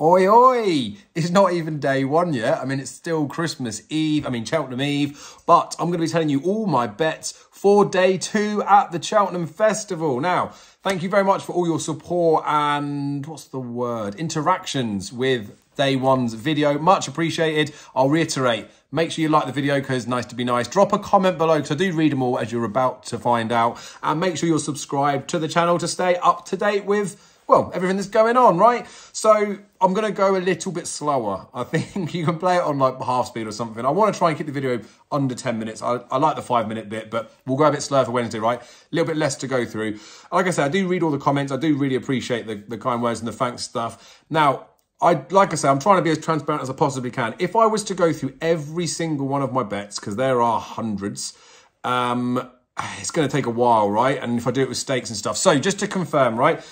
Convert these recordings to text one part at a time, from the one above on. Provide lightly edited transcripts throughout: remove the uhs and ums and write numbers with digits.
Oi, oi! It's not even day one yet. I mean, it's still Christmas Eve. I mean, Cheltenham Eve. But I'm going to be telling you all my bets for day two at the Cheltenham Festival. Now, thank you very much for all your support and, interactions with day one's video. Much appreciated. I'll reiterate, make sure you like the video because it's nice to be nice. Drop a comment below because I do read them all, as you're about to find out. And make sure you're subscribed to the channel to stay up to date with, well, everything that's going on, right? So I'm going to go a little bit slower. I think you can play it on like half speed or something. I want to try and keep the video under 10 minutes. I like the 5-minute bit, but we'll go a bit slower for Wednesday, right? A little bit less to go through. Like I said, I do read all the comments. I do really appreciate the kind words and the thanks stuff. Now, like I say, I'm trying to be as transparent as I possibly can. If I was to go through every single one of my bets, because there are hundreds, it's going to take a while, right? And if I do it with stakes and stuff. So just to confirm, right?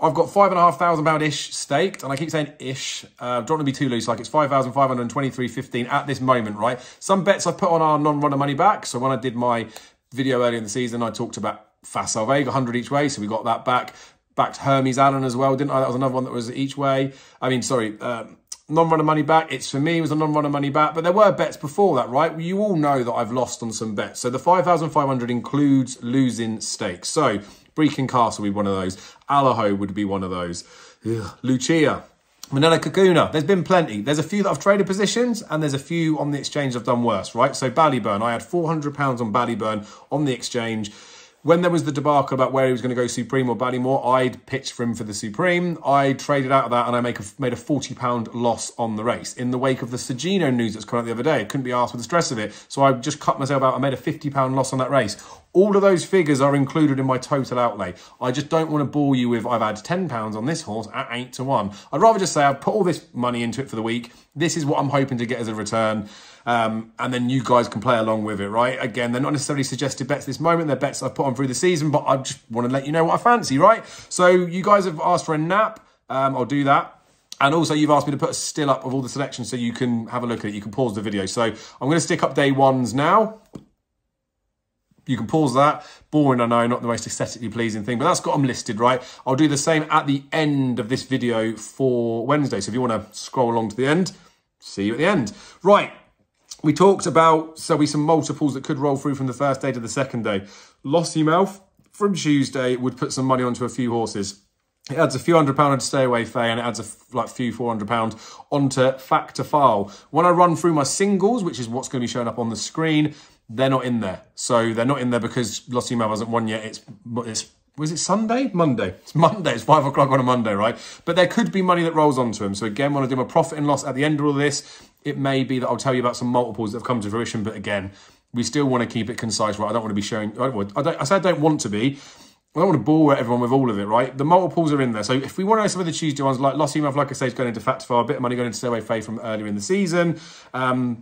I've got £5,500-ish staked, and I keep saying ish. Don't want to be too loose, like it's 5,523.15 at this moment, right? Some bets I put on are non-runner money back. So when I did my video earlier in the season, I talked about Facile Vega, 100 each way, so we got that back. Backed Hermes Allen as well, didn't I? That was another one that was each way. I mean, sorry, non-runner money back. It's for me, it was a non-runner money back, but there were bets before that, right? You all know that I've lost on some bets. So the 5,500 includes losing stakes. So Brecon Castle would be one of those. Allaho would be one of those. Ugh. Lucia. Manila Cacuna. There's been plenty. There's a few that I've traded positions and there's a few on the exchange I've done worse, right? So Ballyburn. I had £400 on Ballyburn on the exchange. When there was the debacle about where he was going to go Supreme or Ballymore, I'd pitched for him for the Supreme. I traded out of that and I made a £40 loss on the race. In the wake of the Sergino news that's come out the other day, I couldn't be asked with the stress of it. So I just cut myself out. I made a £50 loss on that race. All of those figures are included in my total outlay. I just don't want to bore you with, I've had £10 on this horse at 8 to 1. I'd rather just say I've put all this money into it for the week. This is what I'm hoping to get as a return. And then you guys can play along with it, right? Again, they're not necessarily suggested bets at this moment. They're bets I've put on through the season, but I just want to let you know what I fancy, right? So you guys have asked for a nap. I'll do that. And also you've asked me to put a still up of all the selections so you can have a look at it. You can pause the video. So I'm going to stick up day ones now. You can pause that. Boring, I know, not the most aesthetically pleasing thing, but that's got them listed, right? I'll do the same at the end of this video for Wednesday. So if you want to scroll along to the end, see you at the end. Right. We talked about, so we some multiples that could roll through from the first day to the second day. Lossiemouth from Tuesday would put some money onto a few horses. It adds a few £100 onto Stay Away Faye and it adds a few £400 onto Factor File. When I run through my singles, which is what's going to be showing up on the screen, they're not in there. So they're not in there because Lossiemouth hasn't won yet. Was it Sunday? Monday. It's Monday. It's 5 o'clock on a Monday, right? But there could be money that rolls onto them. So again, when I do my profit and loss at the end of all this, it may be that I'll tell you about some multiples that have come to fruition. But again, we still want to keep it concise, right? I don't want to be showing, I said I don't want to be. I don't want to bore everyone with all of it, right? The multiples are in there. So if we want to know some of the Tuesday ones, like Lossiemouth, like I say, is going into Factor File, a bit of money going into Stay Away Faye from earlier in the season.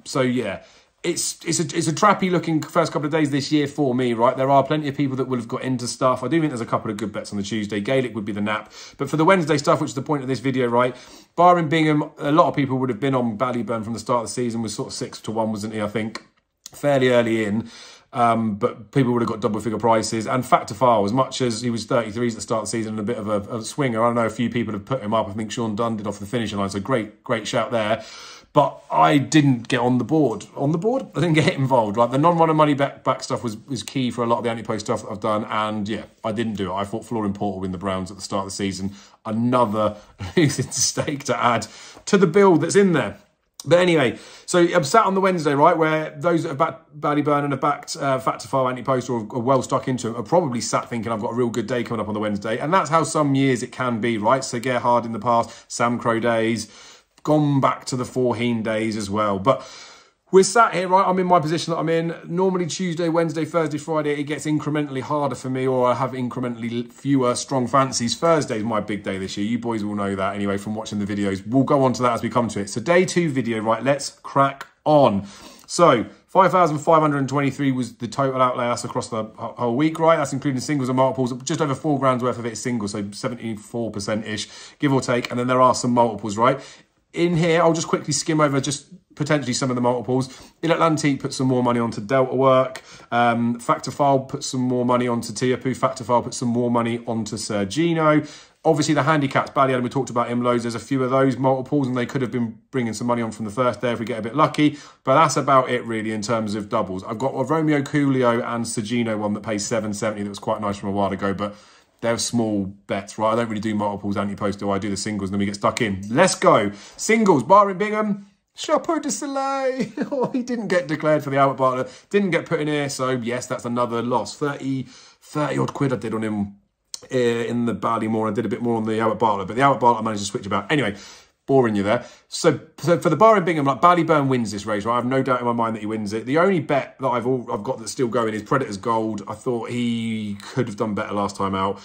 So yeah. It's a trappy looking first couple of days this year for me, right? There are plenty of people that will have got into stuff. I do think there's a couple of good bets on the Tuesday. Gaelic would be the nap. But for the Wednesday stuff, which is the point of this video, right? Barring Bingham, a lot of people would have been on Ballyburn from the start of the season, was sort of 6 to 1, wasn't he? I think fairly early in. But people would have got double figure prices. And Factor File, as much as he was 33s at the start of the season and a bit of a swinger, I know a few people have put him up. I think Sean Dunn did off the finishing line. So great shout there. But I didn't get on the board. On the board? I didn't get involved. Like the non-runner money back stuff was key for a lot of the anti-post stuff that I've done. And yeah, I didn't do it. I thought Flooring Port would win the Browns at the start of the season. Another losing stake to add to the build that's in there. But anyway, so I'm sat on the Wednesday, right, where those that have backed Ballyburn and have backed Factor File anti-post or are well stuck into it are probably sat thinking I've got a real good day coming up on the Wednesday. And that's how some years it can be, right? So Gerhard in the past, Sam Crow days, gone back to the Forheen days as well. But we're sat here, right? I'm in my position that I'm in. Normally Tuesday, Wednesday, Thursday, Friday, it gets incrementally harder for me or I have incrementally fewer strong fancies. Thursday's my big day this year. You boys will know that anyway from watching the videos. We'll go on to that as we come to it. So day two video, right? Let's crack on. So 5,523 was the total outlay. That's across the whole week, right? That's including singles and multiples. Just over £4 worth of it is singles, so 74%-ish, give or take. And then there are some multiples, right? In here, I'll just quickly skim over just potentially some of the multiples. Il Atlantique put some more money onto Delta Work. Factor File put some more money onto Tiapu. Factor File put some more money onto Sergino. Obviously, the handicaps, Ballyadam, we talked about him loads. There's a few of those multiples, and they could have been bringing some money on from the first day if we get a bit lucky. But that's about it, really, in terms of doubles. I've got a Romeo Coolio and Sergino one that pays 770 that was quite nice from a while ago, but they're small bets, right? I don't really do multiples, anti-post, I do the singles, and then we get stuck in. Let's go. Singles, Barring Bingham. Chapeau de Soleil. Oh, he didn't get declared for the Albert Bartlett. Didn't get put in here, so yes, that's another loss. 30 odd quid I did on him in the Ballymore. I did a bit more on the Albert Bartlett, but the Albert Bartlett I managed to switch about. Anyway, boring you there. So for the Barring Bingham, like Ballyburn wins this race, right? I have no doubt in my mind that he wins it. The only bet that I've got that's still going is Predator's Gold. I thought he could have done better last time out.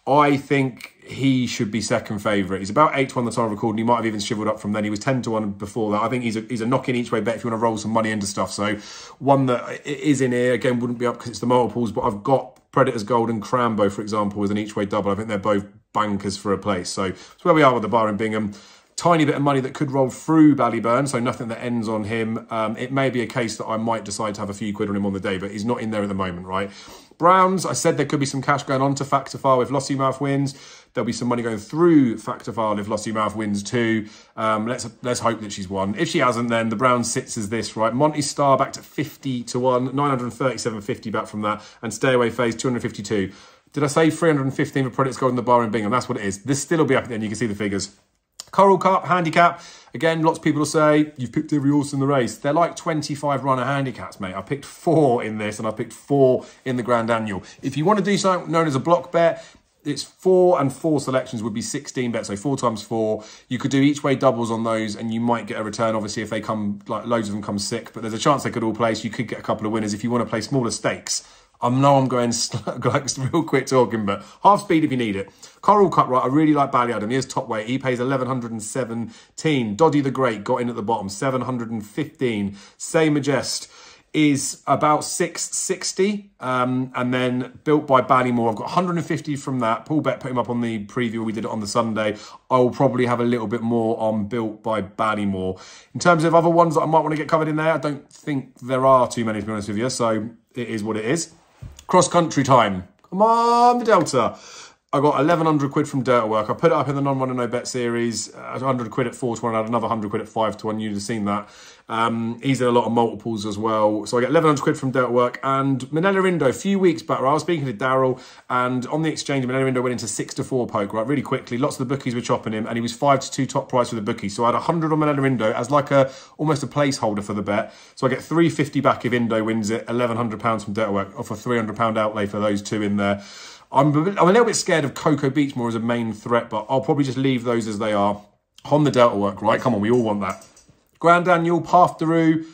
I think he should be second favourite. He's about 8 to 1 the time of recording. He might have even shivelled up from then. He was 10 to 1 before that. I think he's a knock-in each way bet if you want to roll some money into stuff. So one that is in here, again, wouldn't be up because it's the multiples, but I've got Predator's Gold and Crambo, for example, as an each way double. I think they're both bankers for a place. So that's where we are with the Barring Bingham. Tiny bit of money that could roll through Ballyburn, so nothing that ends on him. It may be a case that I might decide to have a few quid on him on the day, but he's not in there at the moment, right? Browns, I said there could be some cash going on to Factor File if Lossiemouth wins. There'll be some money going through Factor File if Lossiemouth wins too. Let's hope that she's won. If she hasn't, then the Browns sits as this, right? Monty Star back to 50 to 1, 937.50 back from that, and Stay Away Phase 252. Did I say 315 for Predator's Gold in the Barring Bingham? That's what it is. This still will be up there, and you can see the figures. Coral Cup, handicap. Again, lots of people will say, you've picked every horse in the race. They're like 25 runner handicaps, mate. I picked 4 in this, and I picked 4 in the Grand Annual. If you want to do something known as a block bet, it's 4 and 4 selections would be 16 bets, so 4 times 4. You could do each way doubles on those, and you might get a return, obviously, if they come, like loads of them come sick, but there's a chance they could all place. You could get a couple of winners if you want to play smaller stakes. I know I'm going like real quick talking, but half speed if you need it. Coral Cup, right, I really like Ballyadam. He is top weight. He pays 1117. Doddy the Great got in at the bottom, 715. Say Majest is about 660. And then Built by Ballymore, I've got 150 from that. Paul Bet put him up on the preview. We did it on the Sunday. I will probably have a little bit more on Built by Ballymore. In terms of other ones that I might want to get covered in there, I don't think there are too many, to be honest with you. So it is what it is. Cross country time. Come on, the Delta. I got 1,100 quid from Dirt Work. I put it up in the non-run and no bet series. 100 quid at 4 to 1. I had another 100 quid at 5 to 1. You'd have seen that. He's in a lot of multiples as well. So I get 1,100 quid from Dirt Work. And Manila Indo, a few weeks back, right, I was speaking to Daryl, and on the exchange, Manila Indo went into 6 to 4 poke, right, really quickly. Lots of the bookies were chopping him, and he was 5 to 2 top price for the bookie. So I had 100 on Manila Indo as like almost a placeholder for the bet. So I get 350 back if Indo wins it, £1,100 from Dirt Work, off a £300 outlay for those two in there. I'm a little bit scared of Coco Beachmore as a main threat, but I'll probably just leave those as they are. On the Delta Work, right? Come on, we all want that. Grand Annual, Path Through,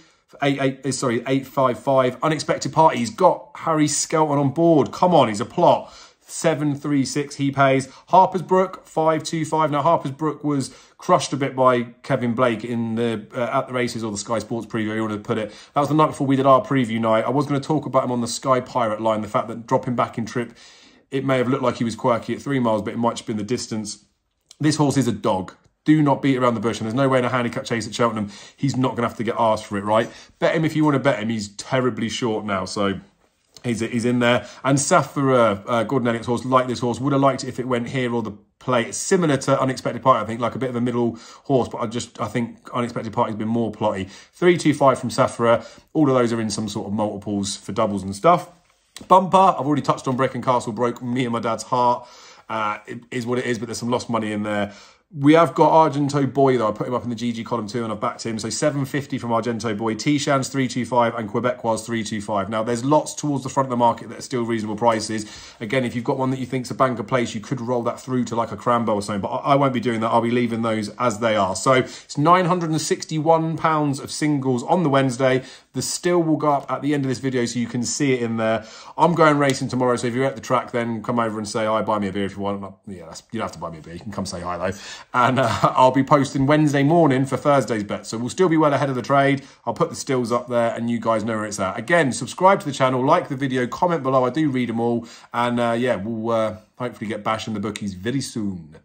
855. Unexpected Party. He's got Harry Skelton on board. Come on, he's a plot. 736 he pays. Harper's Brook, 525. Now, Harper's Brook was crushed a bit by Kevin Blake in the at the races, or the Sky Sports preview, you want to put it. That was the night before we did our preview night. I was going to talk about him on the Sky Pirate line, the fact that dropping back in trip, it may have looked like he was quirky at 3 miles, but it might have been the distance. This horse is a dog. Do not beat around the bush, and there's no way in a handicap chase at Cheltenham he's not going to have to get asked for it, right? Bet him if you want to bet him. He's terribly short now, so he's in there. And Safira, Gordon Elliott's horse, like this horse, would have liked it if it went here or the play. It's similar to Unexpected Party, I think, like a bit of a middle horse, but I think Unexpected Party's been more plotty. 325 from Safira. All of those are in some sort of multiples for doubles and stuff. Bumper, I've already touched on Brecon Castle, broke me and my dad's heart. It is what it is, but there's some lost money in there. We have got Argento Boy, though. I put him up in the GG column too, and I've backed him. So 750 from Argento Boy, Tishan's 325, and Quebecois 325. Now, there's lots towards the front of the market that are still reasonable prices. Again, if you've got one that you think's a banker place, you could roll that through to like a Crambo or something, but I won't be doing that. I'll be leaving those as they are. So it's £961 of singles on the Wednesday. The still will go up at the end of this video, so you can see it in there. I'm going racing tomorrow, so if you're at the track, then come over and say hi, buy me a beer if you want. Yeah, you don't have to buy me a beer. You can come say hi, though. And I'll be posting Wednesday morning for Thursday's bet. So we'll still be well ahead of the trade. I'll put the stills up there, and you guys know where it's at. Again, subscribe to the channel, like the video, comment below. I do read them all. And yeah, we'll hopefully get bashing the bookies very soon.